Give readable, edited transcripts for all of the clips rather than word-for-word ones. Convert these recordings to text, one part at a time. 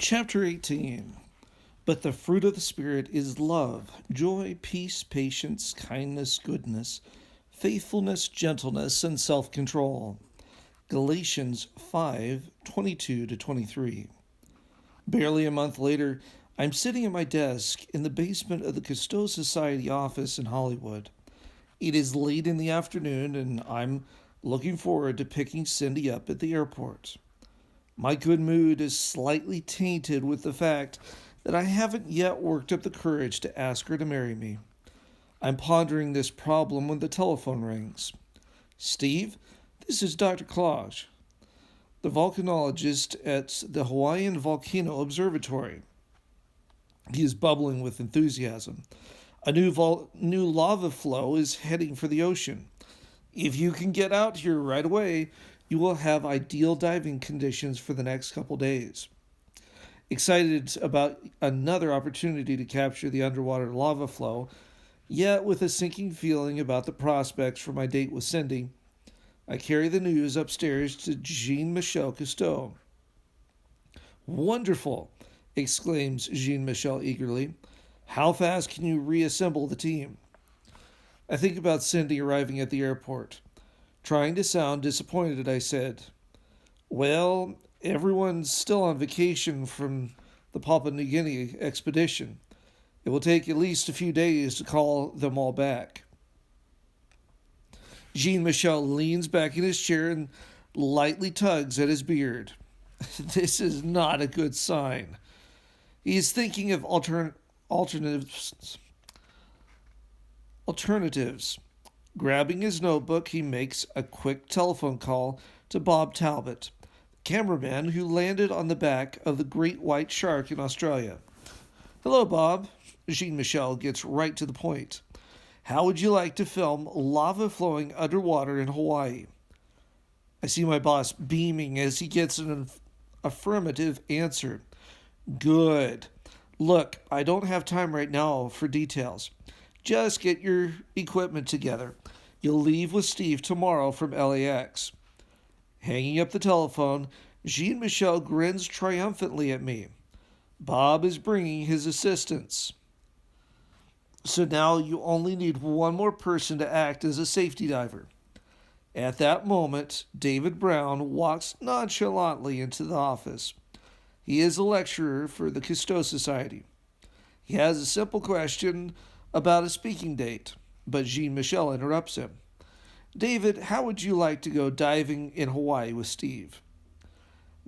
Chapter 18. But the fruit of the Spirit is love, joy, peace, patience, kindness, goodness, faithfulness, gentleness, and self control. Galatians 5:22 to 23. Barely a month later, I'm sitting at my desk in the basement of the Cousteau Society office in Hollywood. It is late in the afternoon, and I'm looking forward to picking Cindy up at the airport. My good mood is slightly tainted with the fact that I haven't yet worked up the courage to ask her to marry me. I'm pondering this problem when the telephone rings. Steve, this is Dr. Klaj, the volcanologist at the Hawaiian Volcano Observatory. He is bubbling with enthusiasm. A new lava flow is heading for the ocean. If you can get out here right away, you will have ideal diving conditions for the next couple days. Excited about another opportunity to capture the underwater lava flow, yet with a sinking feeling about the prospects for my date with Cindy, I carry the news upstairs to Jean Michel Cousteau. Wonderful, exclaims Jean Michel eagerly. How fast can you reassemble the team? I think about Cindy arriving at the airport. Trying to sound disappointed, I said, Well, everyone's still on vacation from the Papua New Guinea expedition. It will take at least a few days to call them all back. Jean Michel leans back in his chair and lightly tugs at his beard. This is not a good sign. He is thinking of alternatives. Grabbing his notebook, he makes a quick telephone call to Bob Talbot, cameraman who landed on the back of the great white shark in Australia. Hello, Bob. Jean Michel gets right to the point. How would you like to film lava flowing underwater in Hawaii? I see my boss beaming as he gets an affirmative answer. Good. Look, I don't have time right now for details. Just get your equipment together. You'll leave with Steve tomorrow from LAX. Hanging up the telephone, Jean Michel grins triumphantly at me. Bob is bringing his assistants. So now you only need one more person to act as a safety diver. At that moment, David Brown walks nonchalantly into the office. He is a lecturer for the Cousteau Society. He has a simple question about a speaking date, but Jean Michel interrupts him. David, how would you like to go diving in Hawaii with Steve?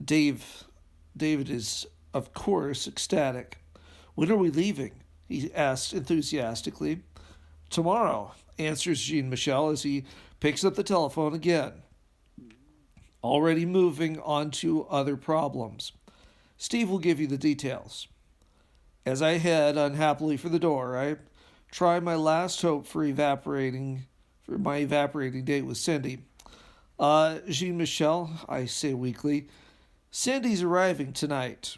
David is, of course, ecstatic. When are we leaving? He asks enthusiastically. Tomorrow, answers Jean Michel as he picks up the telephone again. Already moving on to other problems. Steve will give you the details. As I head unhappily for the door, I try my last hope for my evaporating date with Cindy. Jean Michel, I say weakly, Cindy's arriving tonight.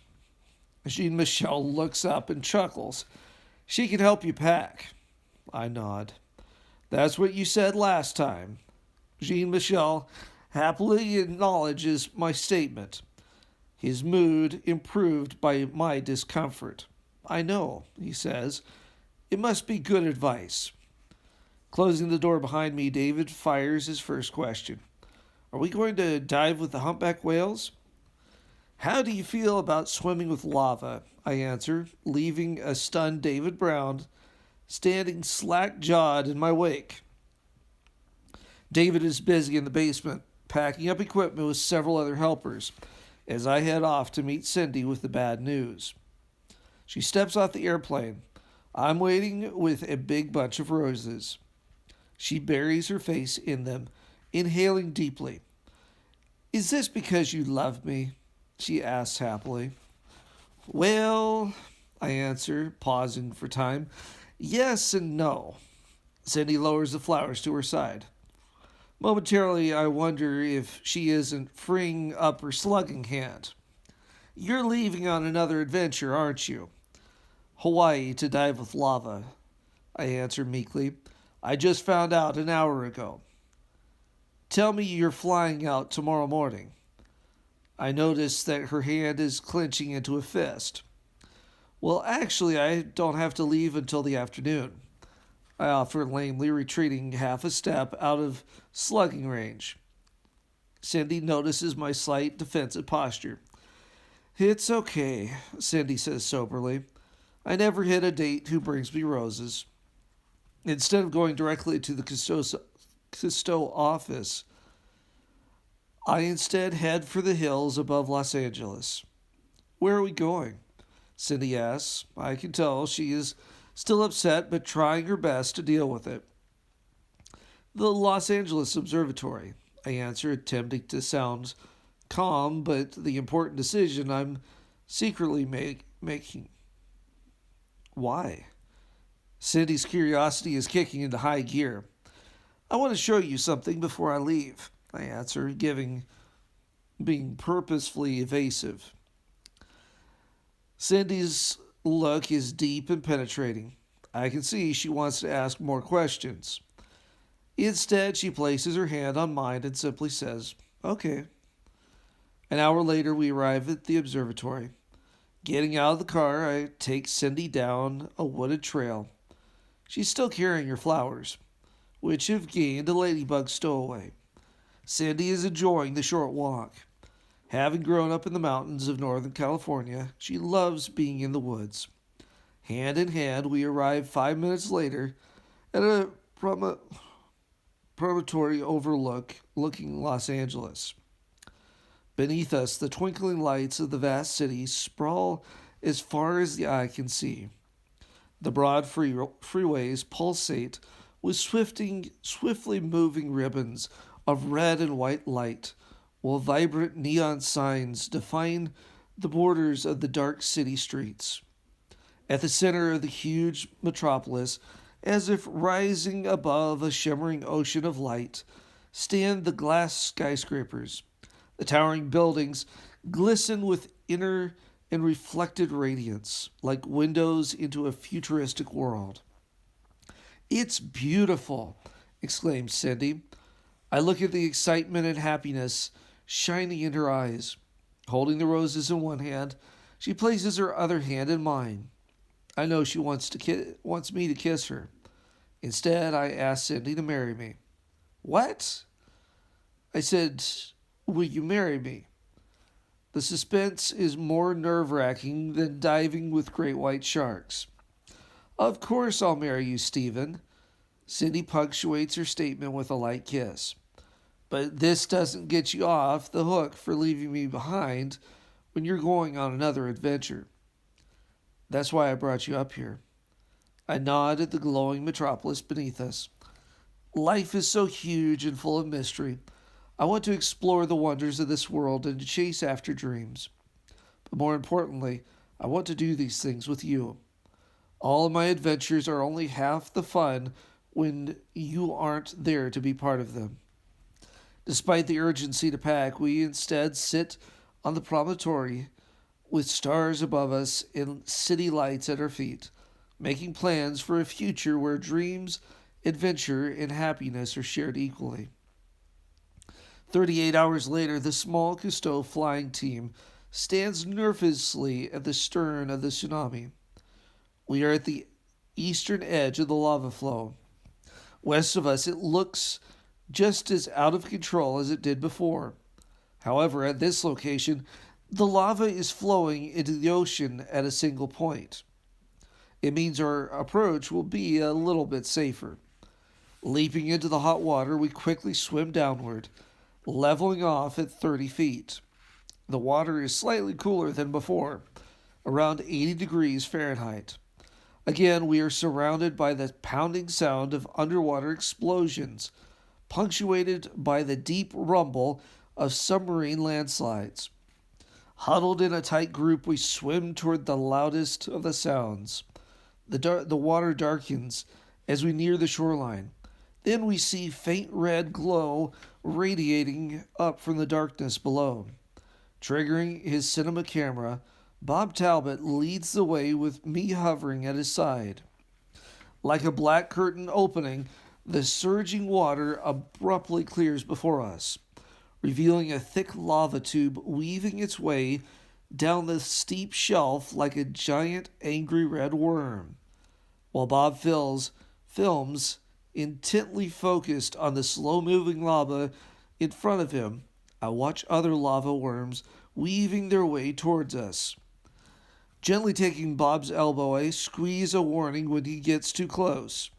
Jean Michel looks up and chuckles. She can help you pack. I nod. That's what you said last time. Jean Michel happily acknowledges my statement. His mood improved by my discomfort. I know, he says. It must be good advice. Closing the door behind me, David fires his first question. Are we going to dive with the humpback whales? How do you feel about swimming with lava? I answer, leaving a stunned David Brown standing slack-jawed in my wake. David is busy in the basement, packing up equipment with several other helpers, as I head off to meet Cindy with the bad news. She steps off the airplane. I'm waiting with a big bunch of roses. She buries her face in them, inhaling deeply. Is this because you love me? She asks happily. Well, I answer, pausing for time. Yes and no. Cindy lowers the flowers to her side. Momentarily, I wonder if she isn't freeing up her slugging hand. You're leaving on another adventure, aren't you? Hawaii to dive with lava, I answer meekly. I just found out an hour ago. Tell me you're flying out tomorrow morning. I notice that her hand is clenching into a fist. Well, actually, I don't have to leave until the afternoon, I offer, lamely retreating half a step out of slugging range. Cindy notices my slight defensive posture. It's okay, Cindy says soberly. I never hit a date who brings me roses. Instead of going directly to the Cousteau office, I instead head for the hills above Los Angeles. Where are we going? Cindy asks. I can tell she is still upset but trying her best to deal with it. The Los Angeles Observatory, I answer, attempting to sound calm, but the important decision I'm secretly making. Why? Cindy's curiosity is kicking into high gear. I want to show you something before I leave, I answer, being purposefully evasive. Cindy's look is deep and penetrating. I can see she wants to ask more questions. Instead, she places her hand on mine and simply says, Okay. An hour later, we arrive at the observatory. Getting out of the car, I take Cindy down a wooded trail. She's still carrying her flowers, which have gained a ladybug stowaway. Cindy is enjoying the short walk. Having grown up in the mountains of Northern California, she loves being in the woods. Hand in hand, we arrive 5 minutes later at a promontory overlooking Los Angeles. Beneath us, the twinkling lights of the vast city sprawl as far as the eye can see. The broad freeways pulsate with swiftly moving ribbons of red and white light, while vibrant neon signs define the borders of the dark city streets. At the center of the huge metropolis, as if rising above a shimmering ocean of light, stand the glass skyscrapers. The towering buildings glisten with inner and reflected radiance, like windows into a futuristic world. It's beautiful, exclaims Cindy. I look at the excitement and happiness shining in her eyes. Holding the roses in one hand, she places her other hand in mine. I know she wants me to kiss her. Instead, I ask Cindy to marry me. What? I said, Will you marry me? The suspense is more nerve-wracking than diving with great white sharks. Of course I'll marry you, Stephen. Cindy punctuates her statement with a light kiss. But this doesn't get you off the hook for leaving me behind when you're going on another adventure. That's why I brought you up here. I nod at the glowing metropolis beneath us. Life is so huge and full of mystery. I want to explore the wonders of this world and to chase after dreams. But more importantly, I want to do these things with you. All of my adventures are only half the fun when you aren't there to be part of them. Despite the urgency to pack, we instead sit on the promontory with stars above us and city lights at our feet, making plans for a future where dreams, adventure, and happiness are shared equally. 38 hours later, the small Cousteau flying team stands nervously at the stern of the tsunami. We are at the eastern edge of the lava flow. West of us, it looks just as out of control as it did before. However, at this location, the lava is flowing into the ocean at a single point. It means our approach will be a little bit safer. Leaping into the hot water, we quickly swim downward, leveling off at 30 feet. The water is slightly cooler than before, around 80 degrees Fahrenheit. Again, we are surrounded by the pounding sound of underwater explosions, punctuated by the deep rumble of submarine landslides. Huddled in a tight group, we swim toward the loudest of the sounds. The water darkens as we near the shoreline. Then we see faint red glow radiating up from the darkness below. Triggering his cinema camera, Bob Talbot leads the way with me hovering at his side. Like a black curtain opening, the surging water abruptly clears before us. revealing a thick lava tube weaving its way down the steep shelf like a giant angry red worm. While Bob films, intently focused on the slow moving lava in front of him, I watch other lava worms weaving their way towards us. Gently taking Bob's elbow, I squeeze a warning when he gets too close.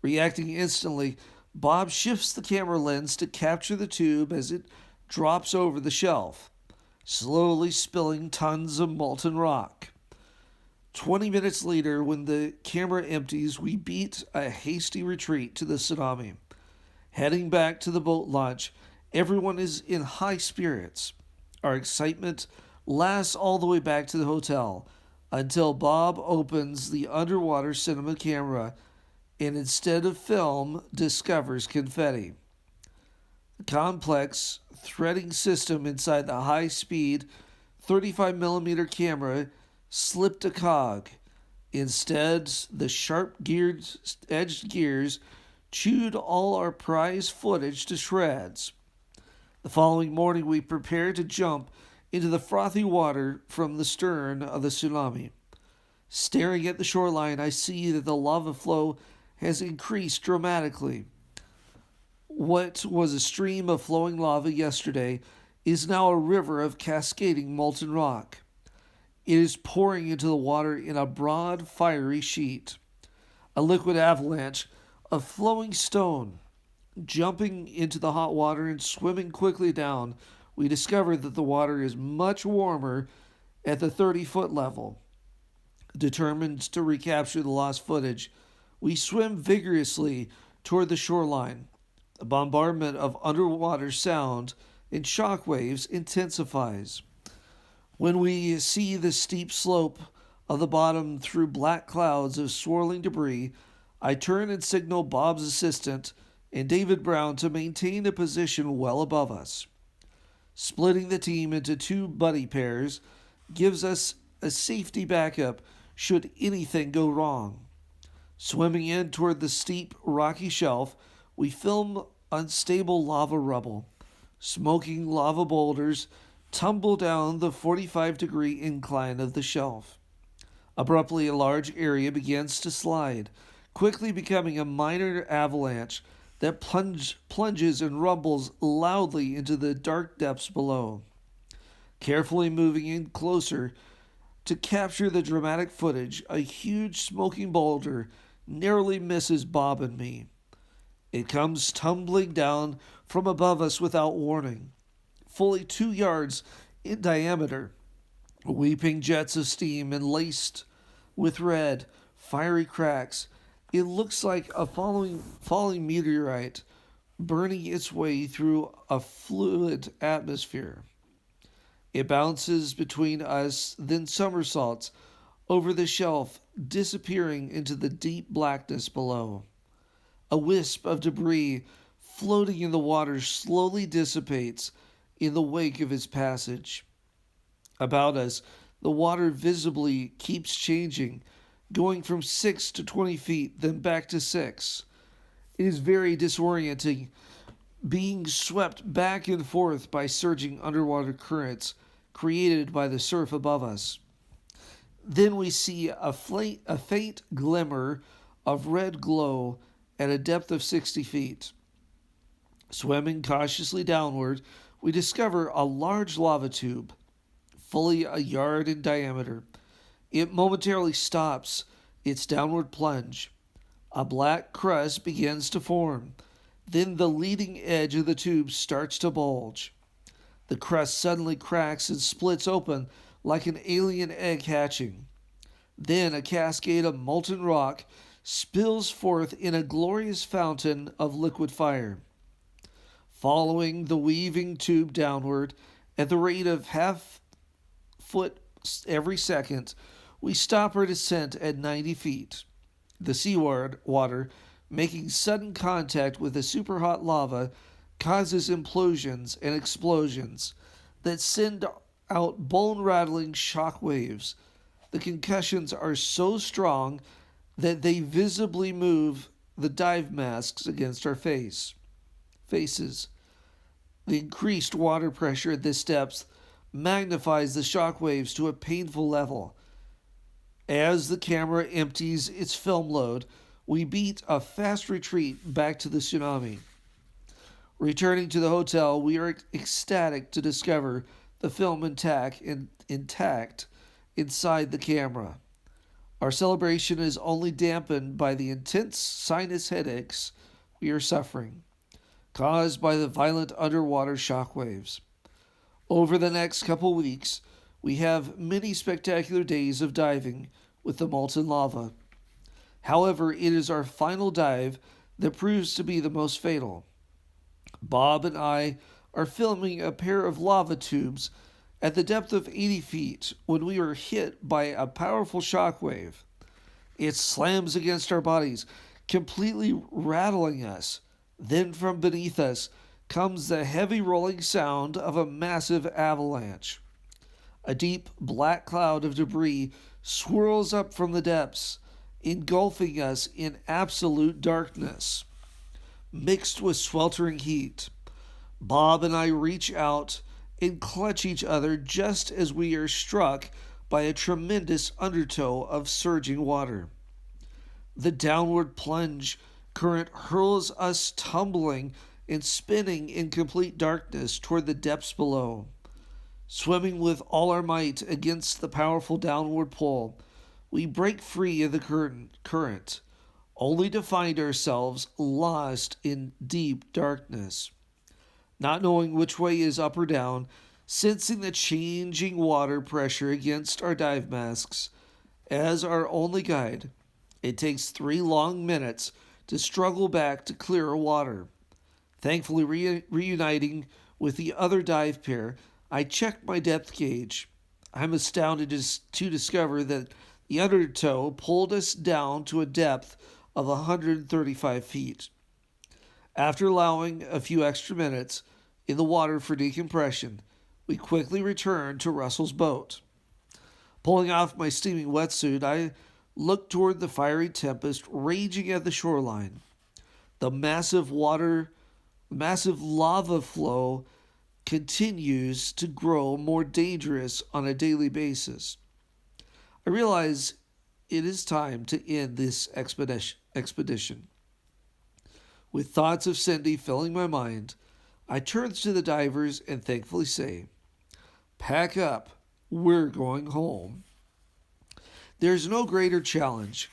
Reacting instantly, Bob shifts the camera lens to capture the tube as it drops over the shelf, slowly spilling tons of molten rock. 20 minutes later, when the camera empties, we beat a hasty retreat to the tsunami. Heading back to the boat launch, everyone is in high spirits. Our excitement lasts all the way back to the hotel until Bob opens the underwater cinema camera and instead of film, discovers confetti. The complex threading system inside the high-speed 35mm camera slipped a cog. Instead, the edged gears chewed all our prize footage to shreds. The following morning, we prepared to jump into the frothy water from the stern of the tsunami. Staring at the shoreline, I see that the lava flow has increased dramatically. What was a stream of flowing lava yesterday is now a river of cascading molten rock. It is pouring into the water in a broad, fiery sheet. A liquid avalanche of flowing stone. Jumping into the hot water and swimming quickly down, we discover that the water is much warmer at the 30-foot level. Determined to recapture the lost footage, we swim vigorously toward the shoreline. The bombardment of underwater sound and shock waves intensifies. When we see the steep slope of the bottom through black clouds of swirling debris, I turn and signal Bob's assistant and David Brown to maintain a position well above us. Splitting the team into two buddy pairs gives us a safety backup should anything go wrong. Swimming in toward the steep, rocky shelf, we film unstable lava rubble. Smoking lava boulders tumble down the 45-degree incline of the shelf. Abruptly, a large area begins to slide, quickly becoming a minor avalanche that plunges and rumbles loudly into the dark depths below. Carefully moving in closer to capture the dramatic footage, a huge smoking boulder narrowly misses Bob and me. It comes tumbling down from above us without warning, fully 2 yards in diameter, weeping jets of steam and laced with red, fiery cracks. It looks like a falling meteorite burning its way through a fluid atmosphere. It bounces between us, then somersaults over the shelf, disappearing into the deep blackness below. A wisp of debris floating in the water slowly dissipates in the wake of its passage. About us, the water visibly keeps changing, going from 6 to 20 feet, then back to 6. It is very disorienting, being swept back and forth by surging underwater currents created by the surf above us. Then we see a faint glimmer of red glow at a depth of 60 feet. Swimming cautiously downward, we discover a large lava tube, fully a yard in diameter. It momentarily stops its downward plunge. A black crust begins to form. Then the leading edge of the tube starts to bulge. The crust suddenly cracks and splits open like an alien egg hatching. Then a cascade of molten rock spills forth in a glorious fountain of liquid fire. Following the weaving tube downward at the rate of half foot every second, we stop our descent at 90 feet. The seawater, making sudden contact with the superhot lava, causes implosions and explosions that send out bone-rattling shock waves. The concussions are so strong that they visibly move the dive masks against our faces. The increased water pressure at this depth magnifies the shock waves to a painful level. As the camera empties its film load, we beat a fast retreat back to the tsunami. Returning to the hotel, we are ecstatic to discover the film intact inside the camera. Our celebration is only dampened by the intense sinus headaches we are suffering, caused by the violent underwater shock waves. Over the next couple weeks, we have many spectacular days of diving with the molten lava. However, it is our final dive that proves to be the most fatal. Bob and I are filming a pair of lava tubes at the depth of 80 feet when we are hit by a powerful shock wave. It slams against our bodies, completely rattling us. Then from beneath us comes the heavy rolling sound of a massive avalanche. A deep black cloud of debris swirls up from the depths, engulfing us in absolute darkness, mixed with sweltering heat. Bob and I reach out and clutch each other just as we are struck by a tremendous undertow of surging water. The downward plunge current hurls us tumbling and spinning in complete darkness toward the depths below. Swimming with all our might against the powerful downward pull, we break free of the current, only to find ourselves lost in deep darkness. Not knowing which way is up or down, sensing the changing water pressure against our dive masks as our only guide, it takes 3 long minutes to struggle back to clearer water. Thankfully, reuniting with the other dive pair, I check my depth gauge. I'm astounded to discover that the undertow pulled us down to a depth of 135 feet. After allowing a few extra minutes in the water for decompression, we quickly returned to Russell's boat. Pulling off my steaming wetsuit, I looked toward the fiery tempest raging at the shoreline. The massive lava flow continues to grow more dangerous on a daily basis. I realize it is time to end this expedition. With thoughts of Cindy filling my mind, I turn to the divers and thankfully say, "Pack up, we're going home." There's no greater challenge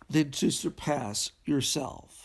than to surpass yourself.